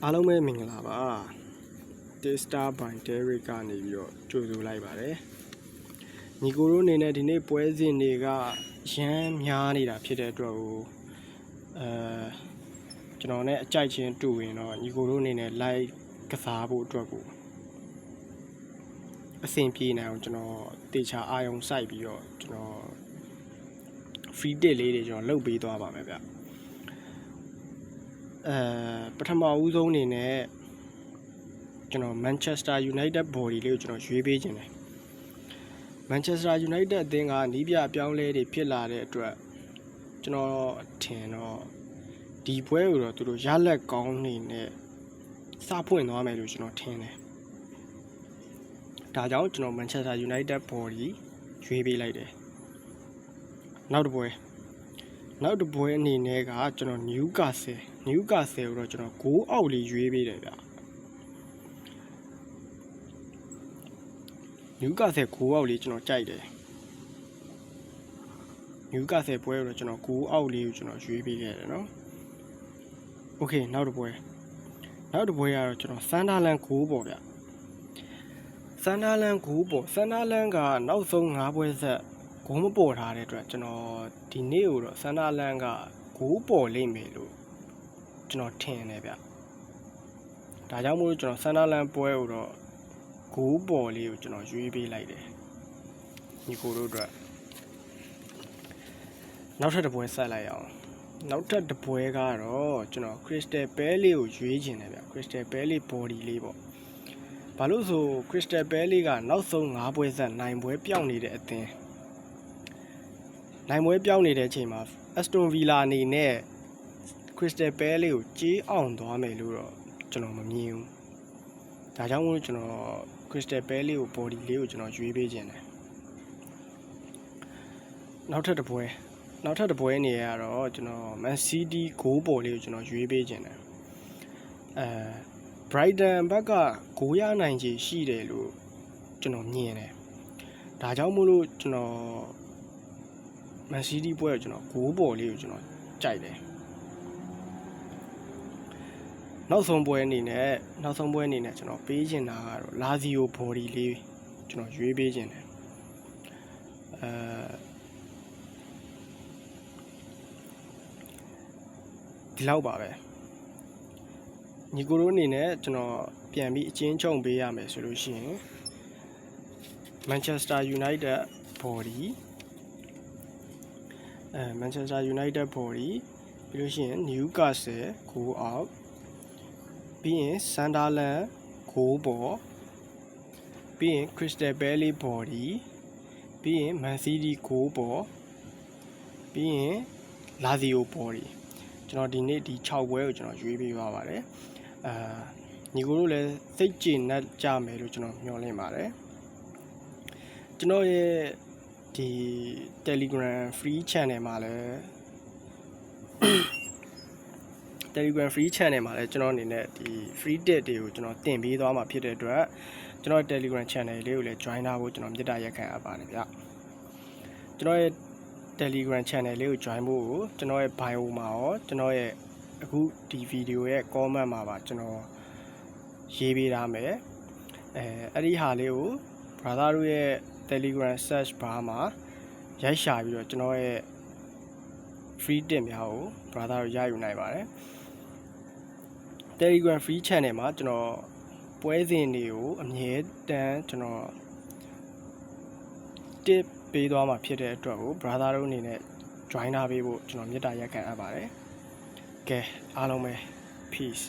အားလုံးပဲမင်္ဂလာပါ Testa by Derek ကနေပြီးတော့ကြိုဆိုလိုက်ပါတယ်ညီကိုတို့အနေနဲ့ဒီနေ့ပွဲစဉ်တွေကရမ်းများနေတာဖြစ်တဲ့အတွက်ကိုကျွန်တော်နဲ့အကြိုက်ချင်းတူရင်တော့ညီကိုတို့အနေနဲ့ live ကစားဖို့အတွက်ကိုအဆင်ပြေနိုင်အောင်ကျွန်တော်တေချာအာရုံစိုက်ပြီးတော့ကျွန်တော် free date လေးတွေကျွန်တော်လုပ်ပေးသွားပါမယ်ဗျပထမဦးဆုံးအနေနဲ့ကျွန်တော် Manchester United body လေးကိုကျွန်တော်ရွေးပေးခြင်းတယ် Manchester United အသင်းကနီးပြအပြောင်းလဲတွေဖြစ်လာတဲ့အတွက်ကျွန်တော်ထင်တော့ဒီပွဲကိုတော့သူတို့ရလက်ကောင်းနေနဲ့စဖွင့်သွားမယ်လို့ကျွန်တော်ထင်တယ်ဒါကြောင့်ကျွန်တော် Manchester United body ရွေးပေးလိုက်တယ်နောက်တစ်ပွဲအနေနဲ့ကကျွန်တော် Newcastle ကိုတော့ကျွန်တော်6အောက်လေးရွေးပေးတယ်ဗျNewcastle 6အောက်လေးကျွန်တော်ကြိုက်တယ် Newcastle ပွဲကိုတော့ကျွန်တော်6အောက်လေးကိုကျွန်တော်ရွေးပေးခဲ့တယ်နော် Okay နောက်တစ်ပွဲကတော့ကျွန်တော် Sunderland 6ပေါ့ဗျ Sunderland 6ပေါ့ Sunderland ကနောက်ဆုံး5ပွဲဆက်ဂိုးမပေါ်ထားတဲ့အတွက်ကျွန်တော်ဒီနေ့ကိုတော့ Sunderland ကဂိုးပေါ်လိမ့်မယ်လို့ကျွန်တော်ထင်တယ်ဗျဒါကြောင့်မို့လို့ကျွန်တော် Sunderland ပွဲကိုတော့ဂိုးပေါ်လေးကိုကျွန်တော်ရွေးပေးလိုက်တယ်ညီကိုတို့အတွက်နောက်ထပ်တစ်ပွဲဆက်လိုက်အောင်နောက်ထပ်တစ်ပွဲကတော့ကျွန်တော် Crystal Palace ကိုရွေးခြင်းတယ်ဗျ Crystal Palace body လေးပေါ့ဘာလို့ဆို Crystal Palace ကနောက်ဆုံး5ပွဲဆက်နိုင်ပွဲပြောင်းနေတဲ့အသင်းနိုင်ပွဲပြောင်းနေတဲ့အချိန်မှာ Aston Villa အနေနဲ့ Crystal Palace ကိုကြေးအောင်သွားမယ်လို့တော့ကျွန်တော်မမြင်ဘူးဒါကြောင့်မို့ကျွန်တော် Crystal Palace ကို body လေးကိုကျွန်တော်ရွေးပေးခြင်းတယ်နောက်ထပ်တစ်ပွဲနေရတော့ကျွန်တော် Man City ဂိုးပေါ်လေးကိုကျွန်တော်ရွေးပေးခြင်းတယ်Brighton ဘက်ကဂိုးရနိုင်ခြေရှိတယ်လို့ကျွန်တော်မြင်တယ်ဒါကြောင့်မို့လို့ကျွန်တော် Man City ပွဲကိုကျွန်တော်ဂိုးပေါ်လေးကိုကျွန်တော်ကြိုက်တယ်နောက်ဆုံးပွဲအနေနဲ့ကျွန်တော်ပေးချင်တာကတော့ Lazio body လေးကျွန်တော်ရွေးပေးချင်တယ်ဒီလောက်ပါပဲညီကိုတို့အနေနဲ့ကျွန်တော်ပြန်ပြီးအချင်းချုပ်ပေးရမယ်ဆိုလို့ရှိရင် Manchester United body ပြီးလို့ရှိရင် Newcastle ကိုအောက်ပြီးရင် Sunderland ကိုပေါ်ပြီးရင် Crystal Palace body ပြီးရင် Man City ကိုပေါ်ပြီးရင် Lazio body ကျွန်တော်ဒီနေ့ဒီ6ပွဲကိုကျွန်တော်ရွေးပေးပါပါတယ်ညီကိုတို့လည်းစိတ်ကျေနပ်ကြမယ်လို့ကျွန်တော်မျှော်လင့်ပါတယ်ကျွန်တော်ရဲ့ဒီ Telegram free channel မှာလည်း Telegram free channel မှာလည်းကျွန်တော်အနေနဲ့ဒီ free date တွေကိုကျွန်တော်တင်ပေးသွားမှာဖြစ်တဲ့အတွက်ကျွန်တော် Telegram channel လေးကိုလည်း join ထားဖို့ကျွန်တော်မေတ္တာရက်ခံအပ်ပါတယ်ဗျကျွန်တော်ရဲ့ Telegram channel လေးကို join ဖို့ကျွန်တော်ရဲ့ bio မှာရောကျွန်တော်ရဲ့အခုဒီ video ရဲ့ comment မှာပါကျွန်တော်ရေးပေးထားမယ်အဲ့ဒီဟာလေးကို brother တို့ရဲ့ Telegram search bar မှာရိုက်ရှာပြီးတော့ကျွန်တော်ရဲ့ free tip များကို brother တို့ရယူနိုင်ပါတယ် Telegram free channel မှာကျွန်တော်ပွဲစဉ်တွေကိုအမြဲတမ်းကျွန်တော် tip ပေးသွားမှာဖြစ်တဲ့အတွက်ကို brother တို့အနေနဲ့ join ထားပေးဖို့ကျွန်တော်မေတ္တာရက်ခံအပ်ပါတယ်ကဲအားလုံးပဲ peace